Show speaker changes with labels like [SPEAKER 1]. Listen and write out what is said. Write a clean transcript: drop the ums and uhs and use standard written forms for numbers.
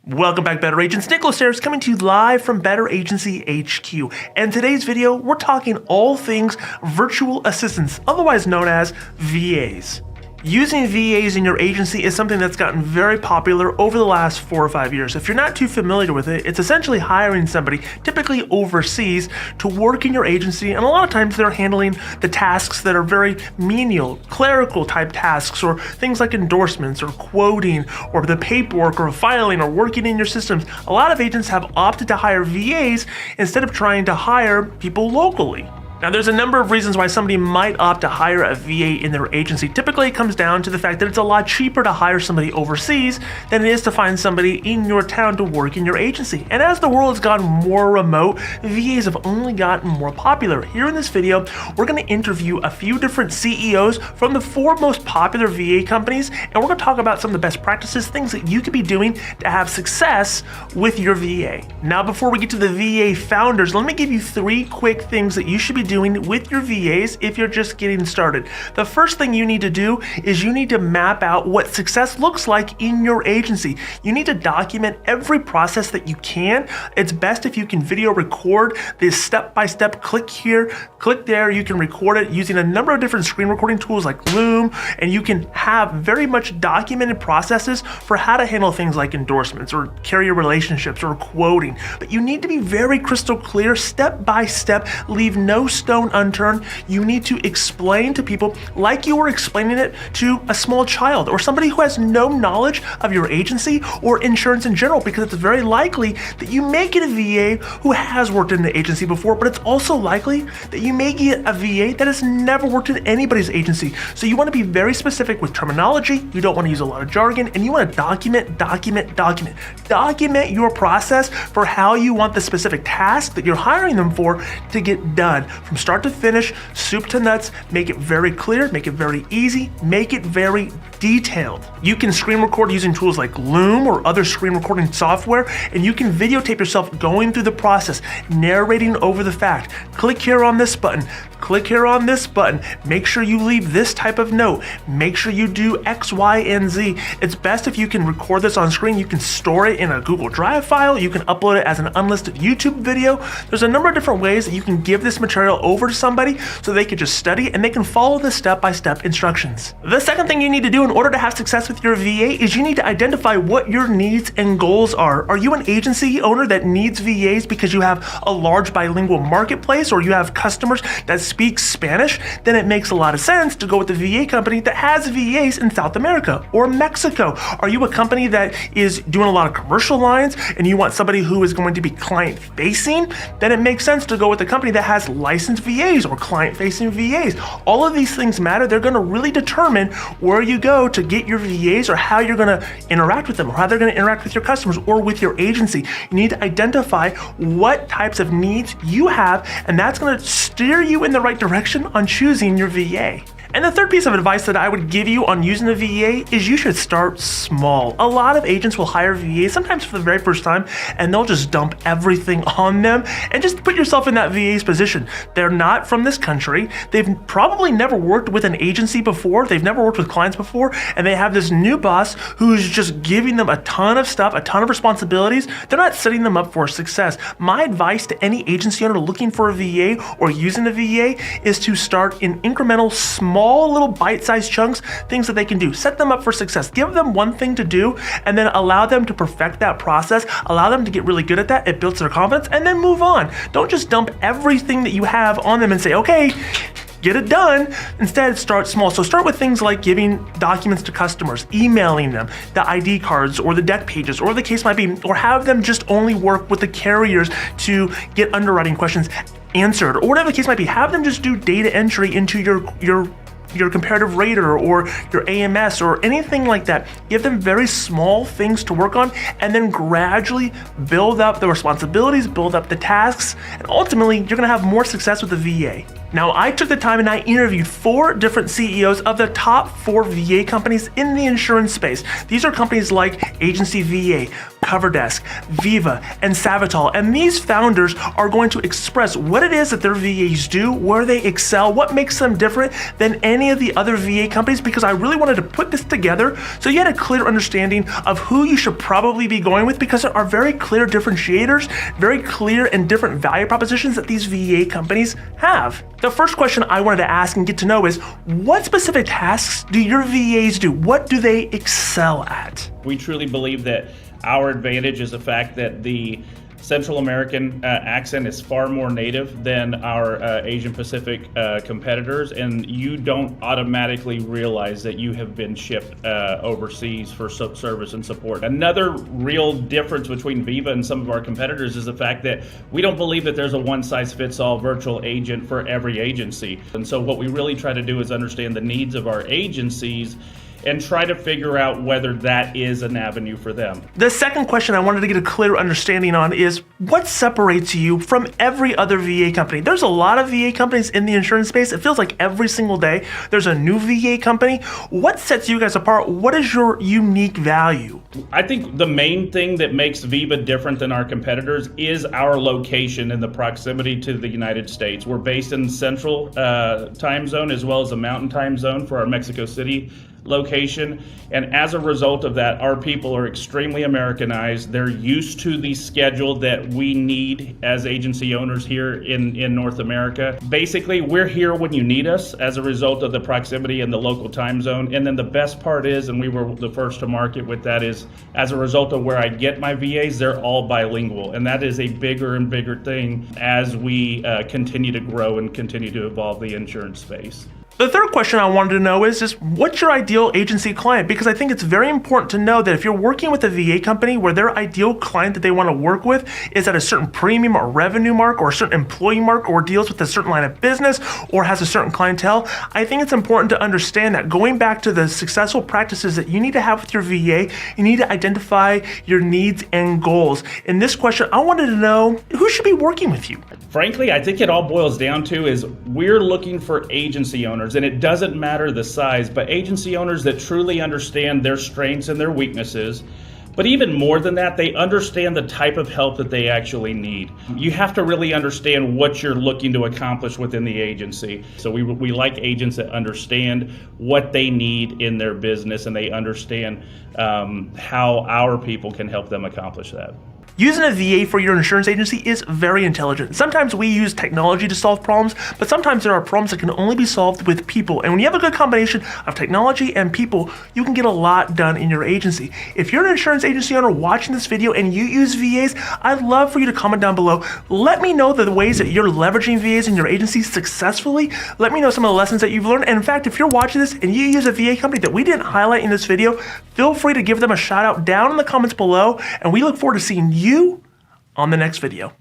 [SPEAKER 1] Welcome back, Better Agents. Nicholas Ayers coming to you live from Better Agency HQ. And today's video, we're talking all things virtual assistants, otherwise known as VAs. Using VAs in your agency is something that's gotten very popular over the last 4 or 5 years. If you're not too familiar with it, it's essentially hiring somebody, typically overseas, to work in your agency, and a lot of times they're handling the tasks that are very menial, clerical type tasks, or things like endorsements, or quoting, or the paperwork, or filing, or working in your systems. A lot of agents have opted to hire VAs instead of trying to hire people locally. Now, there's a number of reasons why somebody might opt to hire a VA in their agency. Typically, it comes down to the fact that it's a lot cheaper to hire somebody overseas than it is to find somebody in your town to work in your agency. And as the world has gotten more remote, VAs have only gotten more popular. Here in this video, we're going to interview a few different CEOs from the 4 most popular VA companies, and we're going to talk about some of the best practices, things that you could be doing to have success with your VA. Now, before we get to the VA founders, let me give you 3 quick things that you should be doing with your VAs if you're just getting started. The first thing you need to do is you need to map out what success looks like in your agency. You need to document every process that you can. It's best if you can video record this step-by-step, click here, click there. You can record it using a number of different screen recording tools like Loom, and you can have very much documented processes for how to handle things like endorsements or carrier relationships or quoting. But you need to be very crystal clear, step by step, leave no stone unturned. You need to explain to people like you were explaining it to a small child or somebody who has no knowledge of your agency or insurance in general, because it's very likely that you may get a VA who has worked in the agency before, but it's also likely that you may get a VA that has never worked in anybody's agency. So you want to be very specific with terminology. You don't want to use a lot of jargon, and you want to document your process for how you want the specific task that you're hiring them for to get done. From start to finish, soup to nuts, make it very clear, make it very easy, make it very detailed. You can screen record using tools like Loom or other screen recording software, and you can videotape yourself going through the process, narrating over the fact. Click here on this button. Click here on this button. Make sure you leave this type of note. Make sure you do X, Y, and Z. It's best if you can record this on screen. You can store it in a Google Drive file. You can upload it as an unlisted YouTube video. There's a number of different ways that you can give this material over to somebody so they can just study and they can follow the step-by-step instructions. The second thing you need to do in order to have success with your VA is you need to identify what your needs and goals are. Are you an agency owner that needs VAs because you have a large bilingual marketplace or you have customers that speak Spanish? Then it makes a lot of sense to go with the VA company that has VAs in South America or Mexico. Are you a company that is doing a lot of commercial lines and you want somebody who is going to be client facing? Then it makes sense to go with a company that has licensed VAs or client facing VAs. All of these things matter. They're going to really determine where you go to get your VAs or how you're going to interact with them or how they're going to interact with your customers or with your agency. You need to identify what types of needs you have, and that's going to steer you in the right direction on choosing your VA. And the third piece of advice that I would give you on using a VA is you should start small. A lot of agents will hire VAs, sometimes for the very first time, and they'll just dump everything on them and just put yourself in that VA's position. They're not from this country. They've probably never worked with an agency before. They've never worked with clients before, and they have this new boss who's just giving them a ton of stuff, a ton of responsibilities. They're not setting them up for success. My advice to any agency owner looking for a VA or using a VA is to start in incremental, small little bite-sized chunks, things that they can do. Set them up for success. Give them one thing to do and then allow them to perfect that process. Allow them to get really good at that. It builds their confidence, and then move on. Don't just dump everything that you have on them and say, okay, get it done. Instead, start small. So start with things like giving documents to customers, emailing them, the ID cards or the deck pages or the case might be, or have them just only work with the carriers to get underwriting questions answered, or whatever the case might be. Have them just do data entry into your comparative rater or your AMS or anything like that. Give them very small things to work on, and then gradually build up the responsibilities, build up the tasks, and ultimately you're gonna have more success with the VA. Now, I took the time and I interviewed 4 different CEOs of the top 4 VA companies in the insurance space. These are companies like Agency VA, Cover Desk, VIVA, and Savital. And these founders are going to express what it is that their VAs do, where they excel, what makes them different than any of the other VA companies, because I really wanted to put this together so you had a clear understanding of who you should probably be going with, because there are very clear differentiators, very clear and different value propositions that these VA companies have. The first question I wanted to ask and get to know is, what specific tasks do your VAs do? What do they excel at?
[SPEAKER 2] We truly believe that our advantage is the fact that the Central American accent is far more native than our Asian Pacific competitors, and you don't automatically realize that you have been shipped overseas for service and support. Another real difference between VIVA and some of our competitors is the fact that we don't believe that there's a one-size-fits-all virtual agent for every agency. And so what we really try to do is understand the needs of our agencies and try to figure out whether that is an avenue for them.
[SPEAKER 1] The second question I wanted to get a clear understanding on is, what separates you from every other VA company? There's a lot of VA companies in the insurance space. It feels like every single day there's a new VA company. What sets you guys apart? What is your unique value?
[SPEAKER 2] I think the main thing that makes VIVA different than our competitors is our location and the proximity to the United States. We're based in Central time zone as well as the Mountain time zone for our Mexico City location, and as a result of that, our people are extremely Americanized. They're used to the schedule that we need as agency owners here in North America. Basically, we're here when you need us as a result of the proximity and the local time zone. And then the best part is, and we were the first to market with that, is as a result of where I get my VAs, they're all bilingual, and that is a bigger and bigger thing as we continue to grow and continue to evolve the insurance space.
[SPEAKER 1] The third question I wanted to know is just, what's your ideal agency client? Because I think it's very important to know that if you're working with a VA company where their ideal client that they want to work with is at a certain premium or revenue mark or a certain employee mark or deals with a certain line of business or has a certain clientele, I think it's important to understand that going back to the successful practices that you need to have with your VA, you need to identify your needs and goals. In this question, I wanted to know, who should be working with you?
[SPEAKER 2] Frankly, I think it all boils down to is we're looking for agency owners, and it doesn't matter the size, but agency owners that truly understand their strengths and their weaknesses. But even more than that, they understand the type of help that they actually need. You have to really understand what you're looking to accomplish within the agency. So we like agents that understand what they need in their business, and they understand how our people can help them accomplish that.
[SPEAKER 1] Using a VA for your insurance agency is very intelligent. Sometimes we use technology to solve problems, but sometimes there are problems that can only be solved with people. And when you have a good combination of technology and people, you can get a lot done in your agency. If you're an insurance agency owner watching this video and you use VAs, I'd love for you to comment down below. Let me know the ways that you're leveraging VAs in your agency successfully. Let me know some of the lessons that you've learned. And in fact, if you're watching this and you use a VA company that we didn't highlight in this video, feel free to give them a shout out down in the comments below. And we look forward to seeing you on the next video.